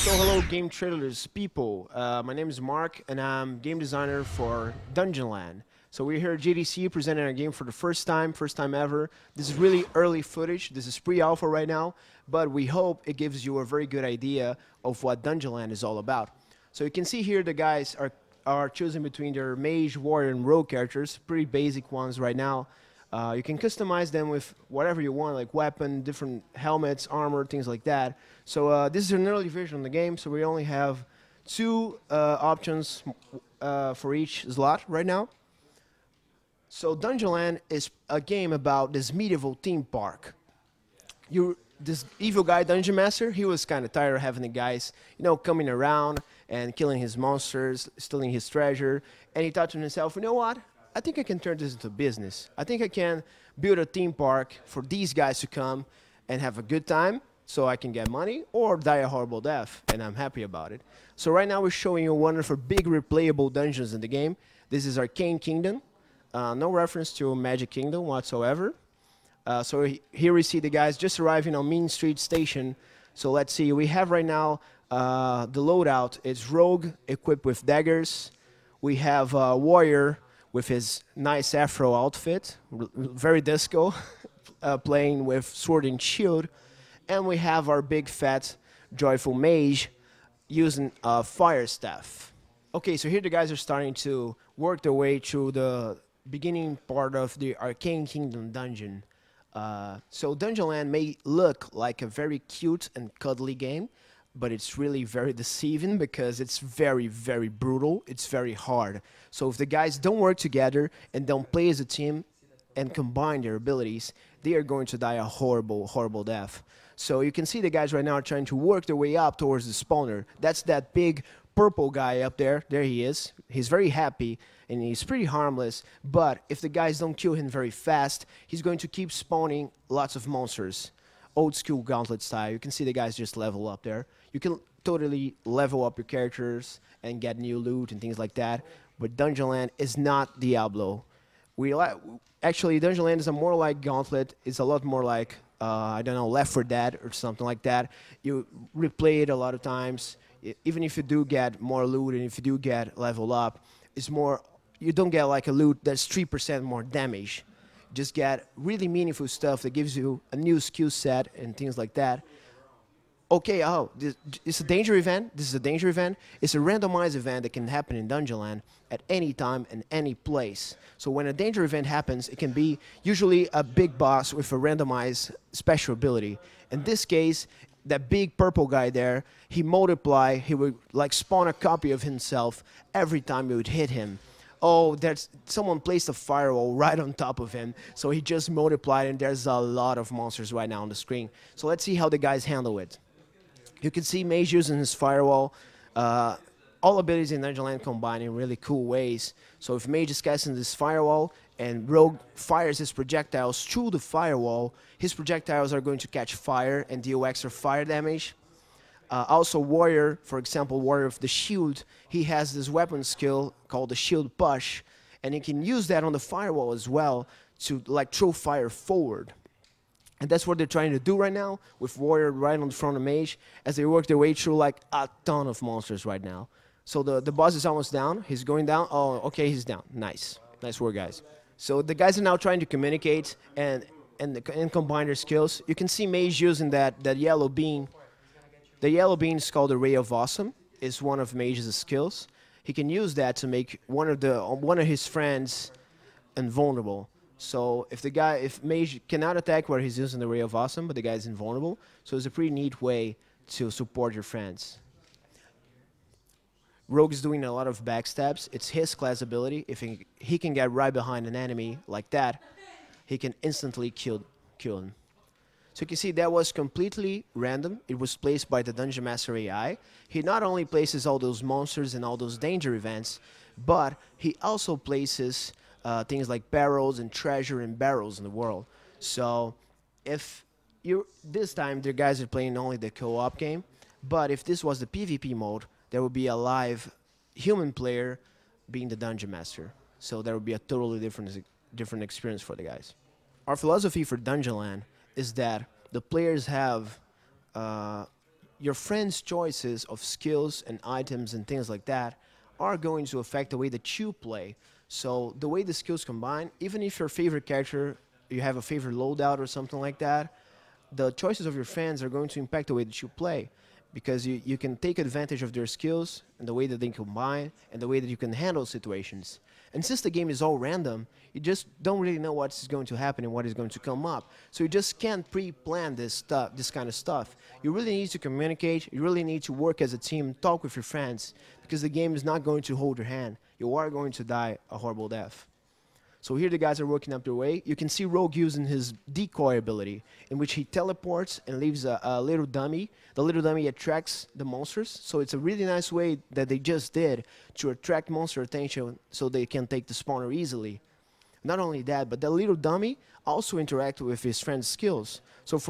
So hello game trailers people, my name is Mark and I'm game designer for Dungeonland. So we're here at GDC presenting our game for the first time ever. This is really early footage, this is pre-alpha right now, but we hope it gives you a very good idea of what Dungeonland is all about. So you can see here the guys are choosing between their mage, warrior and rogue characters, pretty basic ones right now. You can customize them with whatever you want, like weapon, different helmets, armor, things like that. So this is an early version of the game, so we only have two options for each slot right now. So Dungeonland is a game about this medieval theme park. This evil guy, Dungeon Master, he was kind of tired of having the guys, coming around and killing his monsters, stealing his treasure, and he thought to himself, you know what? I think I can turn this into business. I think I can build a theme park for these guys to come and have a good time so I can get money or die a horrible death, and I'm happy about it. So right now we're showing you one of the big replayable dungeons in the game. This is Arcane Kingdom. No reference to Magic Kingdom whatsoever. So here we see the guys just arriving on Mean Street Station. So let's see, we have right now the loadout. It's Rogue equipped with daggers. We have Warrior with his nice afro outfit, very disco, playing with sword and shield. And we have our big fat joyful mage using a fire staff. Okay, so here the guys are starting to work their way through the beginning part of the Arcane Kingdom dungeon. So Dungeonland may look like a very cute and cuddly game, but it's really very deceiving because it's very, very brutal. It's very hard. So if the guys don't work together and don't play as a team and combine their abilities, they are going to die a horrible, horrible death. So you can see the guys right now are trying to work their way up towards the spawner. That's that big purple guy up there. There he is. He's very happy and he's pretty harmless, but if the guys don't kill him very fast, he's going to keep spawning lots of monsters. Old school gauntlet style. You can see the guys just level up there. You can totally level up your characters and get new loot and things like that, but Dungeonland is not Diablo. Actually, Dungeonland is more like Gauntlet. It's a lot more like, I don't know, Left 4 Dead or something like that. You replay it a lot of times. Even if you do get more loot and if you do get level up, it's more, you don't get like a loot that's 3% more damage. You just get really meaningful stuff that gives you a new skill set and things like that. Okay, it's a danger event. This is a danger event. It's a randomized event that can happen in Dungeonland at any time and any place. So when a danger event happens, it can be usually a big boss with a randomized special ability. In this case, that big purple guy there, he would like spawn a copy of himself every time you would hit him. Oh, someone placed a firewall right on top of him, so he just multiplied, and there's a lot of monsters right now on the screen. So let's see how the guys handle it. You can see Mage using his firewall. All abilities in Dungeonland combine in really cool ways. So if Mage is casting this firewall and Rogue fires his projectiles through the firewall, his projectiles are going to catch fire and deal extra fire damage. Also Warrior, for example, Warrior of the Shield, he has this weapon skill called the Shield Push, and he can use that on the firewall as well to like throw fire forward. And that's what they're trying to do right now with Warrior right on the front of Mage as they work their way through like a ton of monsters right now. So the boss is almost down. He's going down. Oh, okay, he's down. Nice. Nice work, guys. So the guys are now trying to communicate and combine their skills. You can see Mage using that yellow bean. The yellow bean is called the Ray of Awesome. It's one of Mage's skills. He can use that to make one of his friends invulnerable. So if Mage cannot attack where he's using the Ray of Awesome, but the guy is invulnerable, so it's a pretty neat way to support your friends. Rogue is doing a lot of backstabs. It's his class ability. If he can get right behind an enemy like that, he can instantly kill him. So you can see that was completely random. It was placed by the Dungeon Master AI. He not only places all those monsters and all those danger events, but he also places things like barrels and treasure and barrels in the world. So if this time the guys are playing only the co-op game, but if this was the PvP mode, there would be a live human player being the Dungeon Master. So there would be a totally different experience for the guys. Our philosophy for Dungeonland is that the players have your friends' choices of skills and items and things like that are going to affect the way that you play. So the way the skills combine, even if your favorite character, you have a favorite loadout or something like that, the choices of your fans are going to impact the way that you play, because you can take advantage of their skills and the way that they combine and the way that you can handle situations. And since the game is all random, you just don't really know what's going to happen and what is going to come up. So you just can't pre-plan this stuff, this kind of stuff. You really need to communicate, you really need to work as a team, talk with your friends, because the game is not going to hold your hand. You are going to die a horrible death. So here the guys are working up their way. You can see Rogue using his decoy ability, in which he teleports and leaves a little dummy. The little dummy attracts the monsters, so it's a really nice way that they just did to attract monster attention so they can take the spawner easily. Not only that, but the little dummy also interacts with his friend's skills. So for